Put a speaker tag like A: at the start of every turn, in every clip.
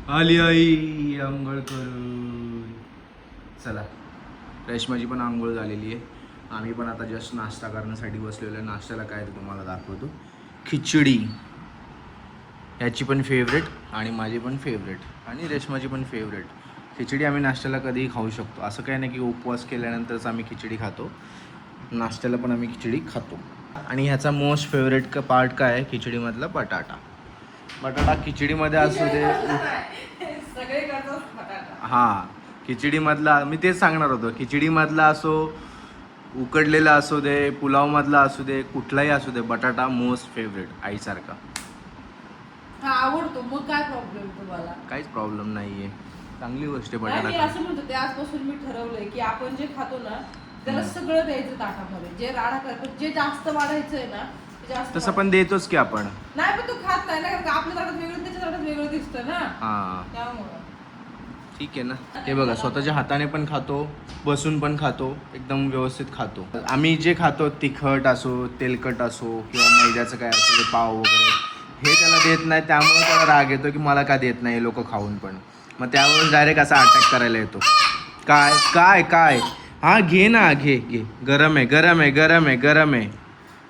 A: आली आई आंघोळ करून. चला रेशमाची पण आंघोळ झालेली आहे. आम्ही पण आता जस्ट नाश्ता करण्यासाठी बसलेलो आहे. नाश्त्याला काय ते तुम्हाला दाखवतो. खिचडी, ह्याची पण फेवरेट आणि माझी पण फेवरेट आणि रेशमाची पण फेवरेट. खिचडी आम्ही नाश्त्याला कधीही खाऊ शकतो. असं काही नाही की उपवास केल्यानंतरच आम्ही खिचडी खातो. नाश्त्याला पण आम्ही खिचडी खातो. आणि ह्याचा मोस्ट फेवरेट पार्ट काय आहे खिचडीमधला? बटाटा. बटाटा खिचडीमध्ये असू दे. हां, खिचडीमधला मी तेच सांगणार होतो. खिचडीमधला असो, उकडलेला असू दे, पुलावमधला असू दे, कुठलाही असू दे, बटाटा मोस्ट फेवरेट आईसारखा.
B: आवडतो. मग काय प्रॉब्लेम तुम्हाला?
A: काहीच प्रॉब्लेम नाहीये. चांगली गोष्ट आहे
B: मी
A: बटाटा.
B: असं म्हणतो ते आजपासून मी ठरवलंय की आपण जे खातो ना त्याला सगळं द्यायचं ताटामध्ये. जे राडा करतो, जे जास्त वाढायचंय ना ते जास्त.
A: तसं पण देतोच की आपण.
B: नाही पण तू खात नाही ना, कारण आपल्या ताटात वेगळं त्याच्या ताटात वेगळं दिसतं ना.
A: हां,
B: त्यामुळं
A: ठीक आहे ना. हे बघा, स्वतःच्या हाताने पण खातो, बसून पण खातो, एकदम व्यवस्थित खातो. आम्ही जे खातो तिखट असो, तेलकट असो किंवा मैद्याचं काय असो, ते पाव वगैरे, हे त्याला देत नाही. त्यामुळे त्याला राग येतो की मला का देत नाही लोक खाऊन पण. मग त्यावेळेस डायरेक्ट असा अटॅक करायला येतो. काय काय काय हां घे ना, घे घे. गरम आहे, गरम आहे, गरम आहे, गरम आहे,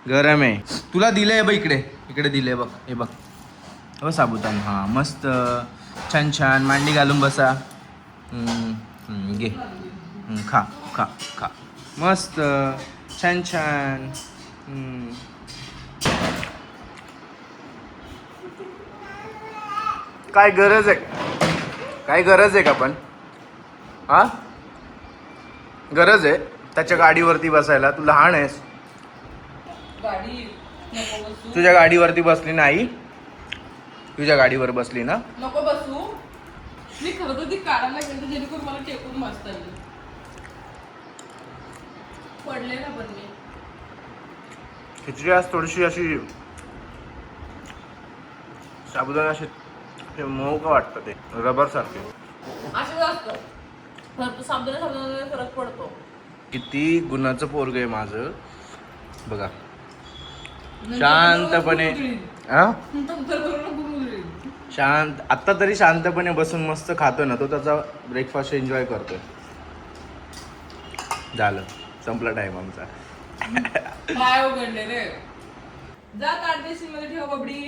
A: गरम आहे. तुला दिलं आहे बघ, इकडे इकडे दिलं बघ. हे बघ, हो साबुदाणा. हां मस्त छान छान मांडी घालून बसा. घे, खा खा खा. मस्त छान छान. काय गरज आहे, काय गरज आहे का पण? हा, गरज आहे त्याच्या गाडीवरती बसायला? तू लहान आहेस.
B: गाडी नको बसू.
A: तुझ्या गाडीवरती बसली नाही? तुझ्या गाडीवर बसली ना?
B: नको बसू. मी खरं तर ती काढायला गेलो जेणेकरून मला टेकून बसता येईल. पडले ना पण मी.
A: खिचडी आज थोडीशी अशी साबुदाणा अशी मऊ का वाटतं, ते रबर सारखे.
B: असं असतं. फक्त साबुदाणा फरक पडतो.
A: किती गुणाचं पोरग आहे माझं बघा. शांतपणे हा, शांत आत्ता तरी शांतपणे बसून मस्त खातो ना तो. त्याचा ब्रेकफास्ट एन्जॉय करतोय. झालं, संपला टाइम आमचा.
B: काय उघडले रे. जा ताट बेसिन मध्ये ठेव बबडी.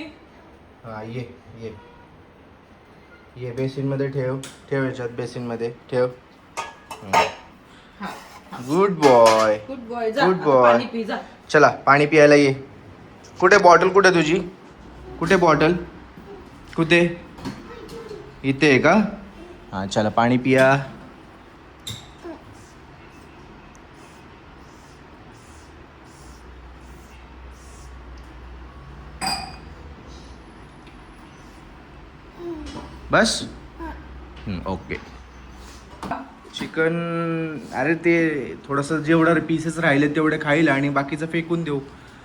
A: हा ये ये ये, बेसिन मध्ये ठेव. ठेव याच्यात बेसिन मध्ये ठेव. Good boy,
B: good boy. जा
A: गुड
B: आता
A: बॉय.
B: पाणी पी जा.
A: चला पाणी प्यायला ये. कुठे बॉटल? कुठे तुझी? कुठे बॉटल? कुठे? इथे आहे का? हां चला पाणी पिया. बस. ओके. चिकन, अरे ते थोडंसं जेवढं पीसेस राहिले तेवढे खाईल आणि बाकीचं फेकून देऊ.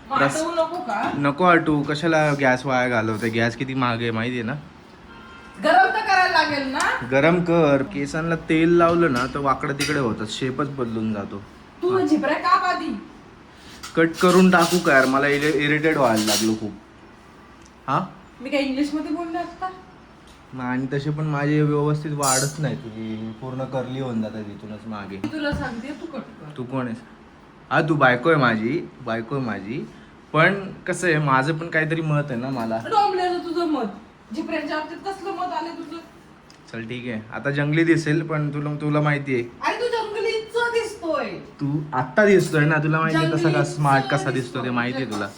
B: वाटवू नको का?
A: नको आटू. कशाला गॅस वाया घालवते? गॅस किती महाग आहे माहिती आहे ना.
B: गरम तर करायला लागेल ना.
A: गरम कर. केसांना तेल लावलं ना तर वाकडं तिकडे होतं, शेपच बदलून जातो.
B: तू झिपऱ्या का आधी
A: कट करून टाकू का यार? मला इरिटेट व्हायला लागलो खूप. हा,
B: मी काय इंग्लिश मध्ये बोलले आता?
A: आणि तसे पण माझे व्यवस्थित वाढत नाही. तुझी पूर्ण करली होऊन जाते तिथूनच मागे.
B: तुला सांगते तू कट कर.
A: तू कोण आहेस? हा, तू बायको आहे माझी, बायको आहे माझी. पण कसं आहे, माझं पण काहीतरी मत आहे ना मला.
B: डॉमल्याचं तुझं मत, झिपऱ्यांच्या बाबतीत कसलं मत आले तुझं?
A: चल ठीक आहे, आता जंगली दिसेल पण तुला माहिती आहे.
B: अरे तू जंगलीच दिसतोय.
A: तू आत्ता दिसतोय ना, तुला माहिती आहे कसा का स्मार्ट कसा
B: जंगलीच
A: दिसतो ते माहिती आहे तुला.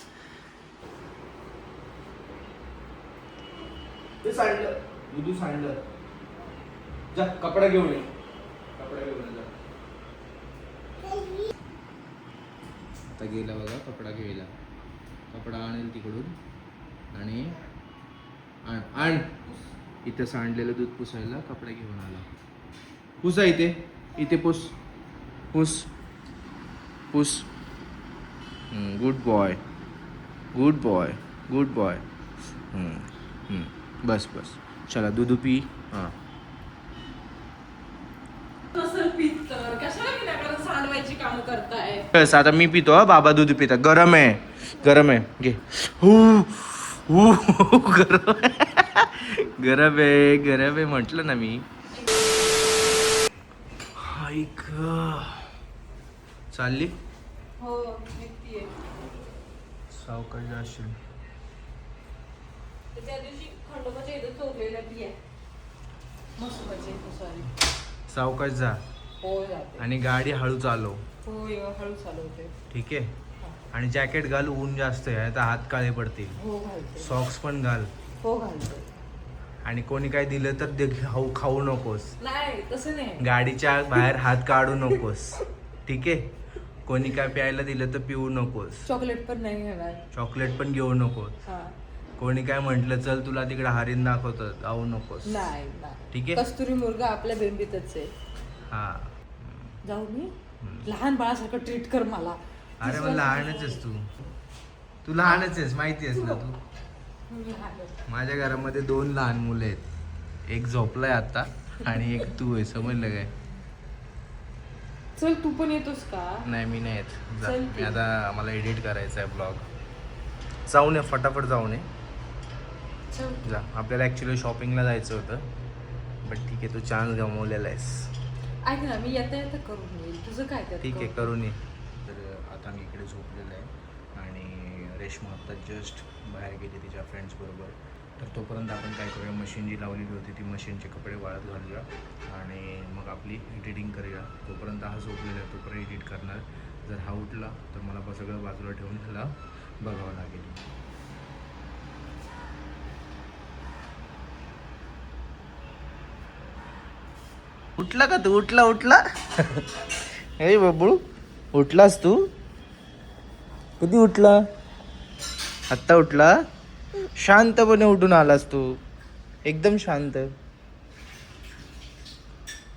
A: दूध सांडलं. जा कपडा घेऊन ये. कपडा घेऊन ये जा. आता गेला बघा कपडा घ्यायला. कपडा आणेल तिकडून आणि आण इथं सांडलेलं दूध पुसायला कपडा घेऊन आला. पुसा इथे, इथे पुस पुस पुस. Good boy, good boy, good boy. बस बस, चला दूध पी. हां
B: कशाला विनाकारण सांडवायची कामं करताय?
A: बस आता मी पितो. हा, बाबा दूध पिता. गरम आहे, गरम आहे. घे. गरम आहे, गरब आहे म्हटलं ना मी. ऐक चालली
B: हो निघतीये.
A: सावकाश जाशील.
B: त्या दिवशी खंडोबाच्या इथं चोरलेला ती आहे. मस्त पाहिजे सॉरी.
A: सावकाश जा
B: हो जाते.
A: आणि गाडी हळू चालव.
B: हो हळू चालवते.
A: ठीक आहे. आणि जॅकेट घाल, ऊन जास्त आहे तर हात काळे पडतील.
B: हो घालते.
A: सॉक्स पण घाल.
B: हो घालते.
A: आणि कोणी काय दिलं तर ते खाऊ नकोस.
B: नाही तसं नाही.
A: गाडीच्या बाहेर हात काढू नकोस. ठीक आहे. कोणी काय प्यायला दिलं तर पिऊ नकोस.
B: चॉकलेट पण नाही घेणार.
A: चॉकलेट पण घेऊ नकोस.
B: हा
A: कोणी काय म्हटलं चल तुला तिकडे हरिण दाखवतं, जाऊ नकोस.
B: नाही
A: ठीक आहे.
B: कस्तुरी मुर्गा आपल्या बेंबीतच आहे.
A: हा
B: जाऊ मी लहान बाळासारखं ट्रीट कर मला.
A: अरे मग लहानच आहेस तू लहानच आहेस माहिती आहेस ना तू. माझ्या घरामध्ये 2 लहान मुलं आहेत. एक झोपलाय आता आणि एक तू आहे. समजलं काय?
B: चल तू पण येतोस का?
A: नाही मी नाही येत. जा.
B: चल
A: मी
B: की.
A: आता मला एडिट करायचं आहे ब्लॉग. जाऊन ये फटाफट जाऊन ये.
B: चल.
A: जा. आपल्याला ॲक्च्युली शॉपिंगला जायचं होतं बट ठीक आहे. तू चान्स गमावलेला आहेस.
B: ऐक ना मी येता येता करून येईल. तुझं काय त्यात
A: ठीक आहे
B: करून?
A: करून ये. तर आता मी इकडे झोपलेलो आहे आणि रेश्मा आत्ता जस्ट बाहेर गेली तिच्या फ्रेंड्सबरोबर. तर तोपर्यंत आपण काय करूया, मशीन जी लावलेली होती ती मशीनचे कपडे वाळत घालूया आणि मग आपली एडिटिंग करूया. तोपर्यंत हा झोपलेला आहे, तोपर्यंत एडिट करणार. जर हा उठला तर मला सगळं बाजूला ठेवून ह्याला बघावं लागेल. उठला का तू? उठला हे बबळू उठलास तू? कधी उठला? आत्ता उठला? शांतपणे उठून आलास तू. एकदम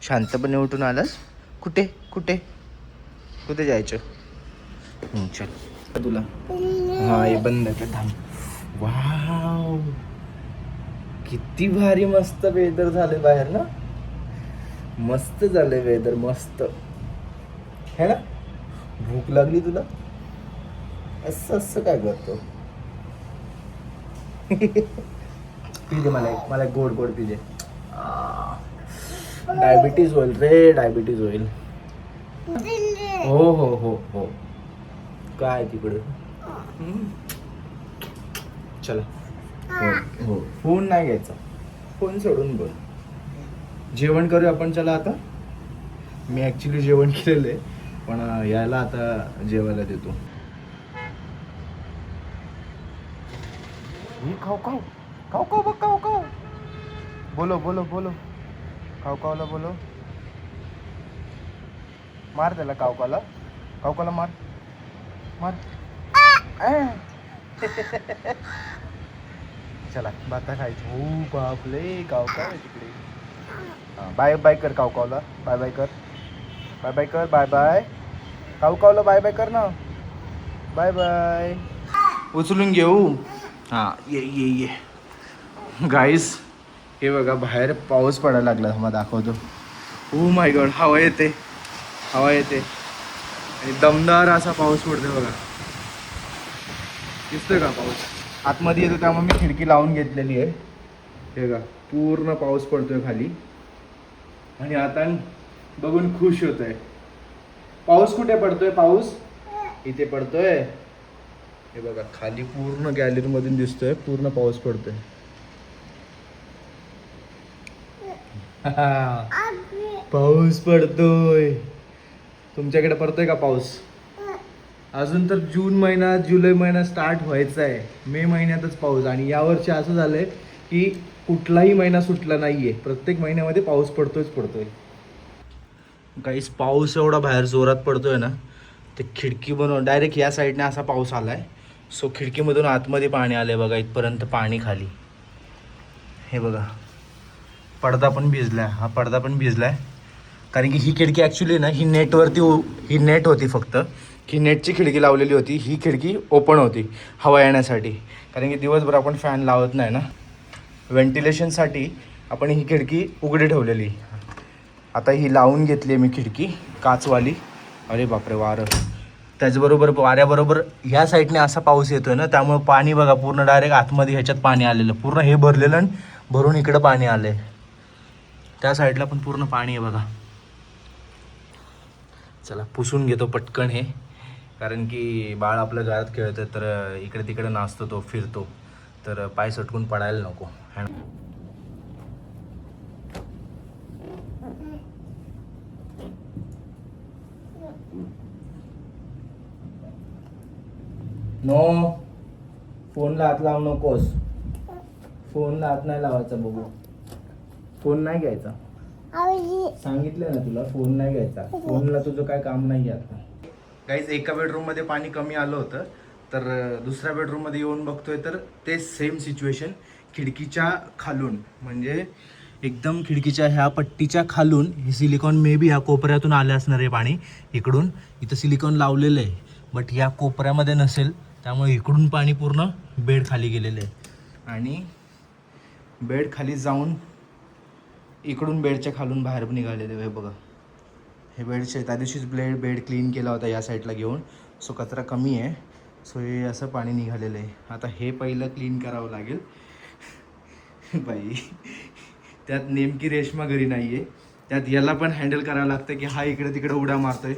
A: शांतपणे उठून आलास. कुठे कुठे कुठे जायचं? चल तुला. हा हे बंद कर थांब. वाव किती भारी मस्त वेदर झाले बाहेर ना. मस्त झालंय वेदर मस्त है ना. भूक लागली तुला? असं काय करतो? पिजे मला गोड पिजे. डायबिटीज होईल रे, डायबिटीज होईल. हो काय तिकडे चला. हो फोन नाही घ्यायचा. फोन सोडून बोल. जेवण करूया आपण. चला आता. मी ॲक्च्युली जेवण केलेलं आहे पण याला आता जेवायला देतो. खाऊ बोलो खाऊला बोलो. मार त्याला कावकाला मार. चला भाता खायची. हो बापले कावका आहे तिकडे. बाय कर कावकावला. बाय कर. बाय कावकावला बाय कर ना. बाय उचलून घेऊ. हां ये गाईस हे बघा बाहेर पाऊस पडायला लागला. मला दाखवतो. ओ माय गॉड हवा येते आणि दमदार असा पाऊस पडतोय बघा. दिसतोय का पाऊस? आतमध्ये येतो त्यामुळे मी खिडकी लावून घेतलेली आहे. हे बघा पूर्ण पाऊस पडतोय खाली आणि आता बघून खुश होतोय. पाऊस कुठे पडतोय? पाऊस इथे पडतोय. हे बघा खाली पूर्ण गॅलरी मधून दिसतोय. पूर्ण पाऊस पडतोय. पाऊस पडतोय. तुमच्याकडे पडतोय का पाऊस? अजून तर जून महिना जुलै महिना स्टार्ट व्हायचा आहे. मे महिन्यातच पाऊस. आणि यावर्षी असं झालंय की कुठलाही महिना सुटला नाहीये. प्रत्येक महिन्यामध्ये पाऊस पडतोय. काहीच पाऊस एवढा बाहेर जोरात पडतोय ना ते खिडकी बनवून डायरेक्ट या साईडने असा पाऊस आलाय. सो खिडकीमधून आतमध्ये पाणी आलंय बघा. इथपर्यंत पाणी खाली. हे बघा पडदा पण भिजलाय. हा पडदा पण भिजलाय कारण की ही खिडकी ॲक्च्युली ना ही नेट होती फक्त. ही नेटची खिडकी लावलेली होती. ही खिडकी ओपन होती हवा येण्यासाठी. कारण की दिवसभर आपण फॅन लावत नाही ना. व्हेंटिलेशनसाठी आपण ही खिडकी उघडी ठेवलेली. आता ही लावून घेतली आहे मी खिडकी काचवाली. अरे बापरे वारं. त्याचबरोबर वाऱ्याबरोबर ह्या साईडने असा पाऊस येतोय ना, त्यामुळे पाणी बघा पूर्ण डायरेक्ट आतमध्ये ह्याच्यात पाणी आलेलं, पूर्ण हे भरलेलं आणि भरून इकडं पाणी आलंय. त्या साईडला पण पूर्ण पाणी आहे बघा. चला पुसून घेतो पटकन हे, कारण की बाळ आपल्या घरात खेळतं तर इकडे तिकडे नाचतो, तो फिरतो, तर पाय सटकून पडायला नको. नो, फोनला हात लावू नकोस. फोनला हात नाही लावायचा बघू. फोन नाही घ्यायचा, सांगितलं ना तुला, फोन नाही घ्यायचा. फोनला तुझं काय काम नाही आता. गाईज एका बेडरूम मध्ये पाणी कमी आलं होतं, तर दुसऱ्या बेडरूम मध्ये येऊन बघतोय तर ते सेम सिच्युएशन. खिडकीच्या खालून, म्हणजे एकदम खिडकीच्या ह्या पट्टीच्या खालून हे सिलिकॉन मे बी ह्या कोपऱ्यातून आलं असणार आहे पाणी. इकडून इथं सिलिकॉन लावलेलं आहे, बट या कोपऱ्यामध्ये नसेल, त्यामुळे इकडून पाणी पूर्ण बेड खाली गेलेलं आहे. आणि बेड खाली जाऊन इकडून बेडच्या खालून बाहेर निघालेले. हे बघा, हे बेडचे त्या दिवशीच बेड क्लीन केला होता या साईडला घेऊन, सो कचरा कमी आहे. सो हे असं पाणी निघालेलं आहे. आता हे पहिलं क्लीन करावं लागेल. बाई, त्यात नेमकी रेश्मा घरी नाही आहे, त्यात याला पण हँडल करावं लागतं की हा इकडे तिकडे उड्या मारतोय.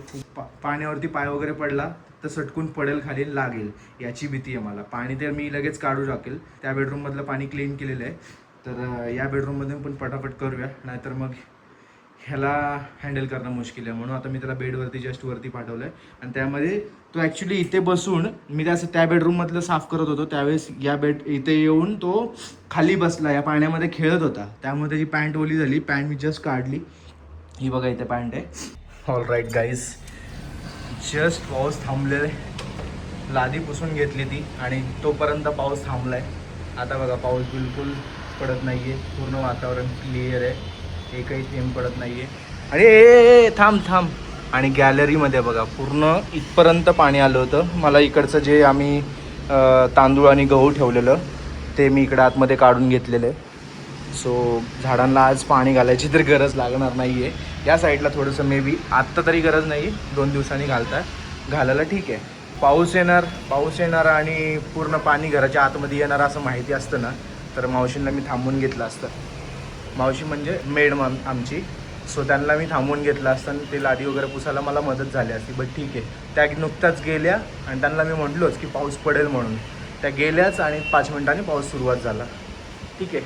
A: पाण्यावरती पाय वगैरे पडला तर सटकून पडेल, खाली लागेल, याची भीती आहे मला. पाणी तर मी लगेच काढू टाकेल. त्या बेडरूममधलं पाणी क्लीन केलेलं आहे, तर या बेडरूममध्ये पण पटापट करूया, नाहीतर मग ह्याला हँडल करणं मुश्किल आहे. म्हणून आता मी त्याला बेडवरती जस्ट वरती पाठवलं आहे. आणि त्यामध्ये तो ॲक्च्युली इथे बसून, मी त्याचं त्या बेडरूममधलं साफ करत होतो त्यावेळेस या इथे येऊन तो खाली बसला, या पाण्यामध्ये खेळत होता. त्यामुळे त्याची पॅन्ट ओली झाली. पॅन्ट मी जस्ट काढली, ही बघा इथे पॅन्ट आहे. ऑल राईट गाईज, जस्ट पाऊस थांबलेला आहे, लादी पुसून घेतली ती आणि तोपर्यंत पाऊस थांबला आहे. आता बघा पाऊस बिलकुल पडत नाही आहे, पूर्ण वातावरण क्लिअर आहे, एकही थेंब पडत नाही आहे. आणि ए थांब. आणि गॅलरीमध्ये बघा पूर्ण इथपर्यंत पाणी आलं होतं. मला इकडचं जे आम्ही तांदूळ आणि गहू ठेवलेलं ते मी इकडं आतमध्ये काढून घेतलेलं आहे. सो झाडांना आज पाणी घालायची तर गरज लागणार नाही आहे. या साईडला थोडंसं मे बी आत्ता तरी गरज नाही, 2 दिवसांनी घालायला ठीक आहे. पाऊस येणार आणि पूर्ण पाणी घराच्या आतमध्ये येणार असं माहिती असतं ना, तर मावशींना मी थांबवून घेतलं असतं. मावशी म्हणजे मेड आमची. सो त्यांना मी थांबवून घेतलं असतं आणि ते लादी वगैरे पुसायला मला मदत झाली असती. बट ठीक आहे, त्या नुकत्याच गेल्या आणि त्यांना मी म्हटलोच की पाऊस पडेल म्हणून. त्या गेल्याच आणि 5 मिनिटांनी पाऊस सुरुवात झाला. ठीक आहे,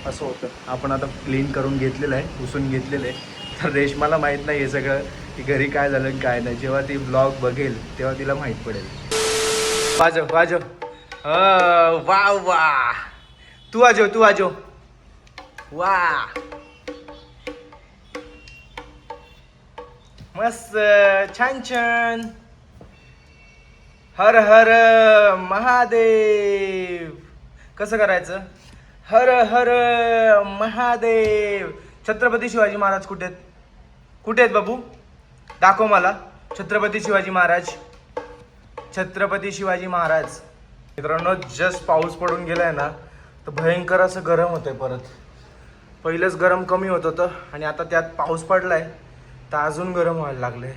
A: असं होतं. आपण आता क्लीन करून घेतलेलं आहे, पुसून घेतलेलं आहे. तर रेश्माला माहीत नाही हे सगळं की घरी काय झालं आणि काय नाही. जेव्हा ती ब्लॉग बघेल तेव्हा तिला माहीत पडेल. वाजव वा, तू आजो वा, मस्त, छान. हर हर महादेव. कसं करायचं? हर हर महादेव. छत्रपती शिवाजी महाराज कुठे आहेत बाबू? दाखव मला छत्रपती शिवाजी महाराज. मित्रांनो, जस्ट पाऊस पडून गेलाय ना, तर भयंकर असं गरम होतंय परत. पहिलंच गरम कमी होत होतं आणि आता त्यात पाऊस पडलाय तर अजून गरम व्हायला लागलंय.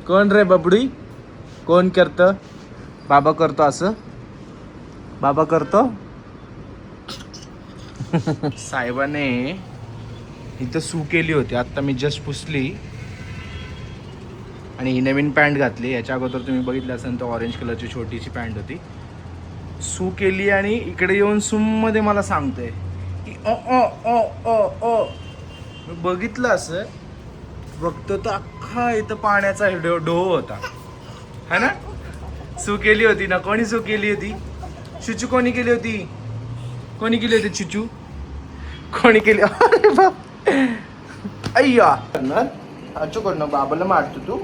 A: कोण रे बबडी? कोण करतं? बाबा करतो असं? बाबा करतो? साहेबाने इथं सू केली होती, आता मी जस्ट पुसली आणि ही नवीन पॅन्ट घातली. याच्या अगोदर तुम्ही बघितलं असेल तर ऑरेंज कलरची छोटीशी पॅन्ट होती. सू केली आणि इकडे येऊन सूममध्ये मला सांगतोय की ओ. मी बघितलं असं, बघतो तर अख्खा इथं पाण्याचा डो होता, है ना? सू केली होती ना? कोणी सू केली होती? चुचू कोणी केली होती? चुचू कोणी केली? अरे बाप, अय्या करणार बाबाला मारतो तू?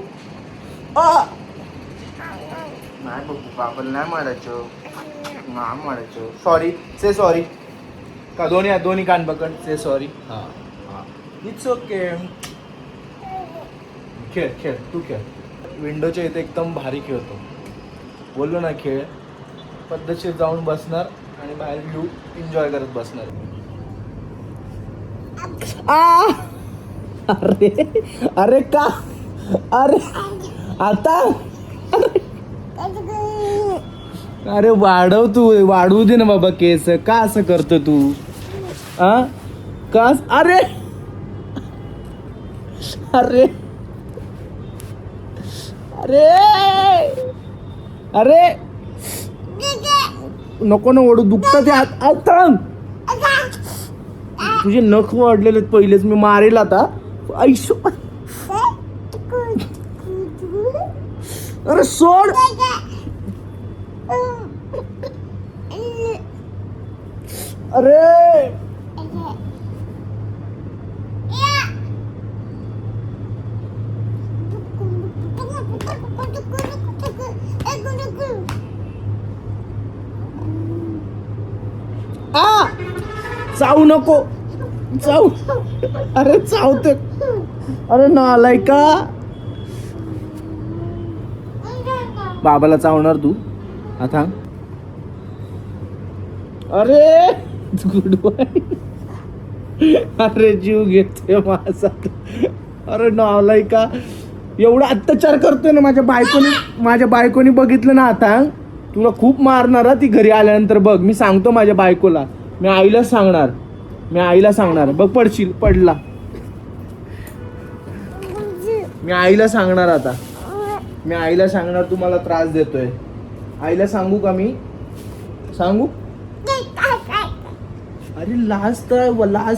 A: नाही बघू, बाबाला नाही मारायचं. सॉरी, से सॉरी. का दोन्ही कान पकड से सॉरी. हा हा इट्स ओके. खेळ खेळ तू खेळ. विंडोच्या इथे एकदम भारी खेळतो. बोललो ना खेळ. पद्धतशीर जाऊन बसणार आणि बाहेर व्ह्यू एन्जॉय करत बसणार. अरे अरे का अरे आता अरे वाढवू दे ना बाबा केस. का असं करतो तू? का? अरे अरे अरे अरे नको ना ओढू. दुखतं ते आता. तुझे नख वाढलेले पहिलेच. मी मारेल आता. ऐशो अरे सोड. अरे चावू नको. चाव. अरे चावते. अरे नालाय का. बाबाला चावणार तू आता. अरे गुड बॉय. अरे जीव घेते माझा. अरे नालाय का. एवढा अत्याचार करतोय ना माझ्या बायकोनी बघितलं ना आता. तुला खूप मारणार ती घरी आल्यानंतर. बघ मी सांगतो माझ्या बायकोला. मी आईला सांगणार. बघ पडशील. पडला. मी आईला सांगणार आता. मी आईला सांगणार तू मला त्रास देतोय. आईला सांगू का मी? सांगू? अरे लाज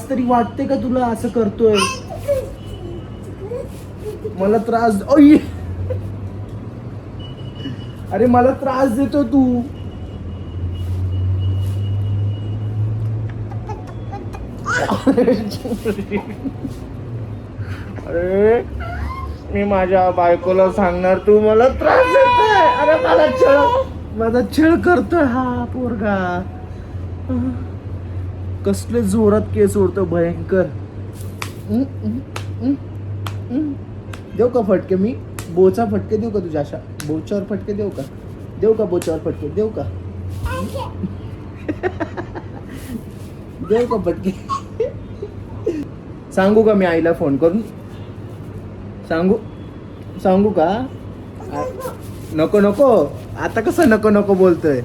A: तरी वाटते का तुला? असं करतोय मला त्रास. अरे मला त्रास देतो तू. अरे मी माझ्या बायकोला सांगणार तू मला त्रास देतोय. अरे माझा छळ करतोय हा पोरगा. कसले जोरात केस ओढतो भयंकर. देऊ का फटके? मी बोचा फटके देऊ का तुझ्या? अशा बोच्यावर फटके देऊ का? बोच्यावर फटके देऊ का? देऊ का फटके? सांगू का मी आईला फोन करून? सांगू का? नको. आता कसं नको बोलतोय.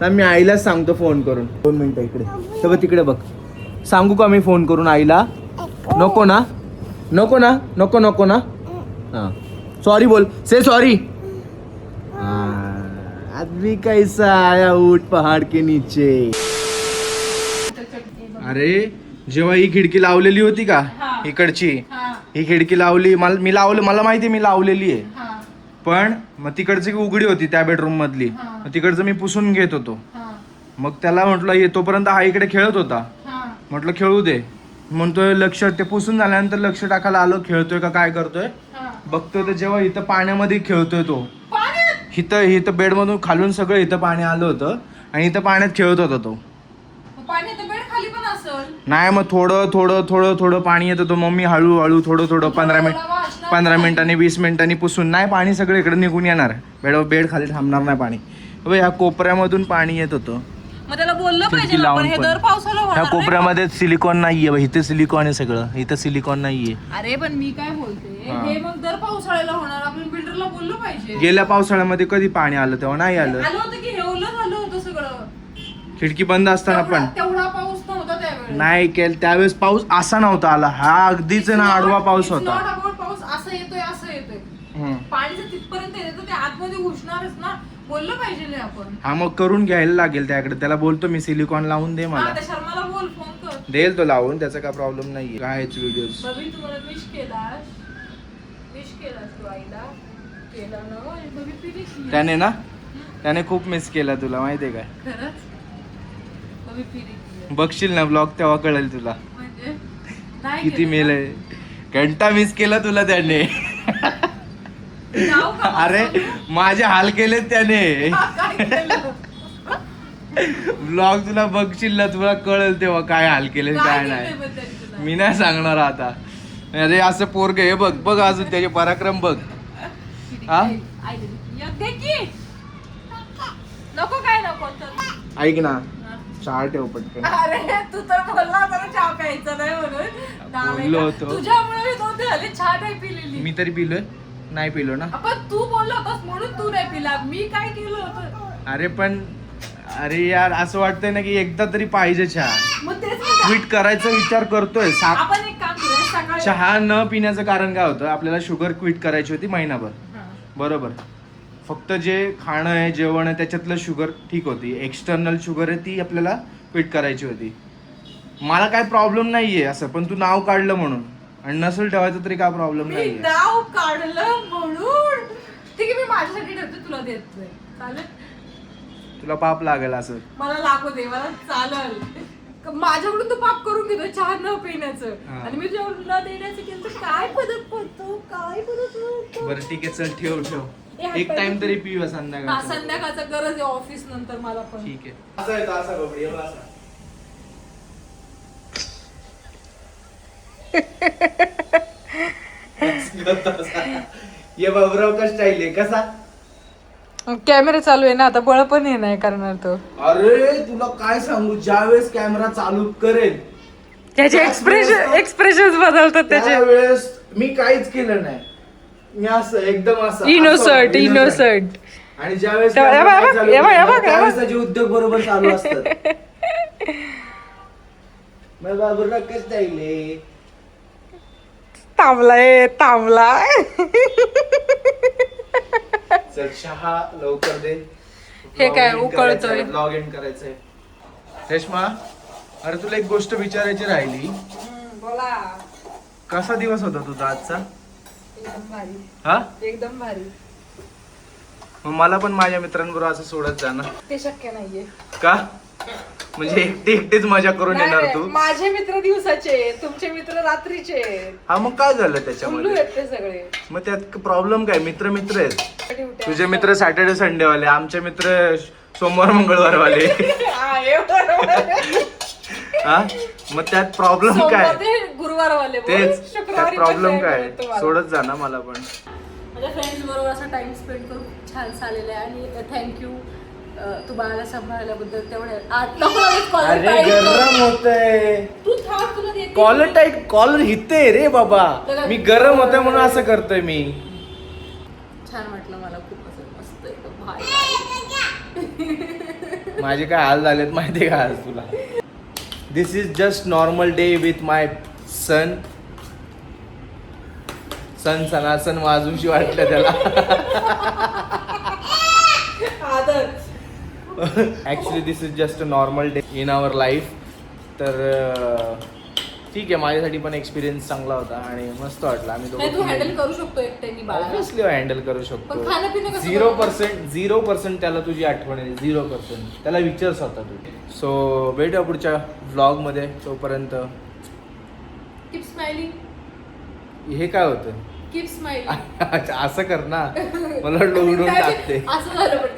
A: तर मी आईला सांगतो फोन करून. 2 मिनिटं इकडे. तर तिकडे बघ. सांगू का मी फोन करून आईला? नको ना. हाँ सॉरी बोल. से सॉरी. आदमी कैसा आया ऊंट पहाड़ के नीचे. अरे जेव्हा ही खिडकी लावलेली होती का इकडची, ही खिडकी लावली मला माहिती मी लावलेली आहे. पण मग तिकडची उघडी होती त्या बेडरूम मधली. तिकडचं मी पुसून घेत होतो. मग त्याला म्हटलं ये तोपर्यंत हा इकडे खेळत होता. म्हटलं खेळू दे. म्हणतोय लक्ष ते पुसून झाल्यानंतर लक्ष टाकायला आलो खेळतोय का काय करतोय बघतोय. तर जेव्हा इथं पाण्यामध्ये खेळतोय तो इथं बेड मधून खालून सगळं इथं पाणी आलं होतं आणि इथं पाण्यात खेळत होता तो. नाही मग थोडं पाणी येत होतं. मम्मी हळूहळू थोडं 15 मिनिटांनी 20 मिनिटांनी पुसून. नाही पाणी सगळं इकडे निघून येणार. बेड खाली थांबणार नाही पाणी. ह्या कोपऱ्यामधून पाणी येत होतं. ह्या कोपऱ्यामध्ये सिलिकॉन नाहीये. इथे सिलिकॉन आहे सगळं. इथं सिलिकॉन नाहीये.
B: अरे पण मी काय बोलते हे मग दर पावसाळ्याला होणार. आपण बिल्डरला बोललो पाहिजे.
A: गेल्या पावसाळ्यामध्ये कधी पाणी आलं तेव्हा नाही आलं.
B: होतं की हे ओलं झालं होतं सगळं.
A: खिडकी बंद असताना पण
B: तेवढा पाऊस नव्हता त्यावेळेस.
A: नाही केलं त्यावेळेस पाऊस असा नव्हता आला. हा अगदीच ना आडवा पाऊस होता.
B: पाऊस असं येतोय पाणीचं तिथपर्यंत येतं ते आतमध्ये घुसणारच ना. बोललं पाहिजे आपण.
A: हा मग करून घ्यायला लागेल त्याकडे. त्याला बोलतो मी सिलिकॉन लावून दे मला.
B: शर्माला बोल फोन कर.
A: देईल तो लावून. त्याचा काय प्रॉब्लेम नाहीये. कायच व्हिडिओ
B: तुम्हाला विश केलास तू आईला केला ना.
A: त्याने खूप मिस केला तुला माहितीये काय.
B: खरंच
A: बघशील ना ब्लॉग तेव्हा कळेल तुला किती मेल आहे. घंटा मिस केला तुला त्याने. अरे माझे हाल केलेत त्याने. ब्लॉग तुला बघशील ना तुला कळेल तेव्हा काय हाल केले काय नाही. मी नाही सांगणार आता. अरे असं पोरग हे बघ बघ अजून त्याचे पराक्रम बघ. हा
B: नको काय नको.
A: ऐक ना चहा ठेव पटकन.
B: अरे तू तर बोलला होता ना चहा प्यायचा नाही म्हणून.
A: बोललो होतो.
B: तुझ्यामुळे मी 2 दिवस झाले चहा नाही पिलेली.
A: मी तरी पिलोय नाही पिलो ना.
B: पण तू बोलला होतास म्हणून तू नाही पिला. मी काय केलं होतं.
A: अरे पण अरे यार असं वाटतंय ना की एकदा तरी पाहिजे चहा.
B: मग तेच
A: क्विट करायचा विचार करतोय.
B: आपण एक काम करूया सकाळी.
A: चहा न पिण्याचं कारण काय होतं आपल्याला शुगर क्विट करायची होती महिनाभर. बरोबर. फक्त जे खाणं आहे जेवण आहे त्याच्यातलं शुगर ठीक होती. एक्सटर्नल शुगर आहे ती आपल्याला क्विट करायची होती. मला काय प्रॉब्लेम नाहीये असं पण तू नाव काढलं म्हणून आणि नसेल ठेवायचं तरी काय प्रॉब्लेम नाही.
B: नाव काढलं म्हणून ठीक आहे मी माझ्यासाठी ठेवते तुला देत नाही चालेल.
A: तुला पाप लागेल असं.
B: मला लागू दे मला चालेल. माझ्याकडून तू पाप करून घेतो चहा न पिण्याचं आणि मी जेवण न देण्याचं केलं काय पद्धत करतो काय पद्धत.
A: बरं ठीक आहे चल ठेव ठेव. एक टाइम तरी पिऊया संध्याकाळ.
B: संध्याकाळचं गरज आहे ऑफिस नंतर मला पण.
A: ठीक आहे. असं आहे का असा गबडी असा. ये बाबराव का स्टाईल आहे कसा.
B: कॅमेरा चालू आहे ना आता बळ पण हे नाही करणार तो.
A: अरे तुला काय सांगू ज्यावेळेस कॅमेरा चालू करेल
B: त्याचे एक्सप्रेशन बदलतात त्याचे.
A: त्यावेळेस मी काहीच केलं नाही. मी असं एकदम असं
B: इनोसंट
A: आणि ज्यावेळेस त्यावेळेस उद्योग बरोबर चालू असतात. मग बाबूराव का स्टाईल आहे.
B: थांबलाय
A: चल चहा लवकर दे.
B: हे काय उकळतोय.
A: लॉग इन करायचंय. रेश्मा अरे तुला एक गोष्ट विचारायची राहिली.
B: बोला.
A: कसा दिवस होता तुझा आजचा.
B: एकदम भारी.
A: हा
B: एकदम भारी.
A: मग मला पण माझ्या मित्रांबरोबर असं सोडत जा ना.
B: ते शक्य नाहीये.
A: का म्हणजे एकटीच मजा करून येणार तू.
B: माझे मित्र दिवसाचे तुमचे मित्र रात्रीचे.
A: हा मग काय झालं त्याच्यामध्ये.
B: ते सगळे
A: मग त्यात प्रॉब्लेम काय. मित्र मित्र आहेत. तुझे मित्र सॅटर्डे संडे वाले आमचे मित्र सोमवार मंगळवार वाले. हा मग त्यात प्रॉब्लेम काय.
B: गुरुवार वाले
A: तेच त्यात प्रॉब्लेम काय. सोडत जा ना मला पण.
B: माझ्या फ्रेंड्स बरोबर असा टाइम स्पेंड करून छान चाललेला आहे आणि थँक्यू तू बाळाला सांभाळल्याबद्दल. तेवढे
A: अरे गरम होतंय.
B: तू थांब तुला देते.
A: कॉलर टाईट कॉलर हिते रे बाबा. मी गरम होतंय म्हणून असं करतोय मी.
B: छान वाटलं मला खूप असं मस्त एकदम भारी.
A: माझे काय हाल झालेत माहितीये का आज तुला. This is just normal day with my son. सणासन वाजूशी वाटलं त्याला. Actually this is just a normal day in our life. तर ठीक आहे माझ्यासाठी पण एक्सपिरियन्स चांगला होता आणि मस्त वाटला. आम्ही
B: तू हँडल करू शकतो एकट्याने
A: ऑब्विसली हँडल करू शकतो. 0% त्याला तुझी आठवण आहे. 0% त्याला विचार स्वतः तू. सो भेटूया पुढच्या व्लॉग मध्ये. तोपर्यंत
B: कीप स्माइलिंग.
A: हे काय होतं.
B: Keep smiling.
A: असं कर ना मला उडून टाकते.
B: असं झालं पण